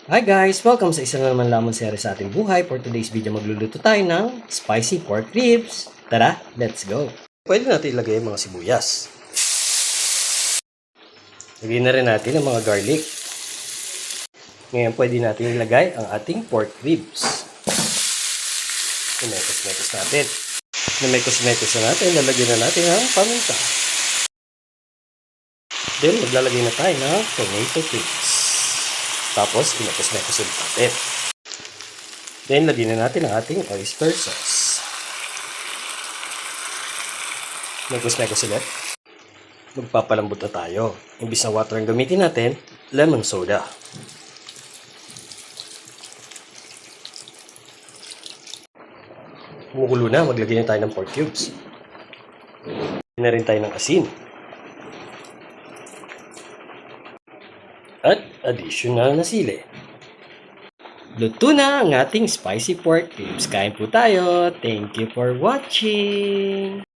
Hi guys! Welcome sa isa na naman lamang series sa ating buhay. For today's video, magluluto tayo ng spicy pork ribs. Tara, let's go! Pwede natin ilagay ang mga sibuyas. Lagyan na rin natin ang mga garlic. Ngayon, pwede natin ilagay ang ating pork ribs. Mekos-mekos natin. Mekos-mekos na natin, lalagyan na natin ang paminta. Then, maglalagay na tayo ng tomato paste. Tapos, pinakos-mekos ulit natin. Then, lagyan na natin ang ating oyster sauce. Mekos-mekos ulit. Magpapalambot na tayo. Imbis na water ang gamitin natin, lemon soda. Kumukulo na, maglagay na tayo ng pork cubes. Lagyan na rin tayo ng asin. At additional na sili. Luto na ang ating spicy pork ribs. Kain po tayo. Thank you for watching.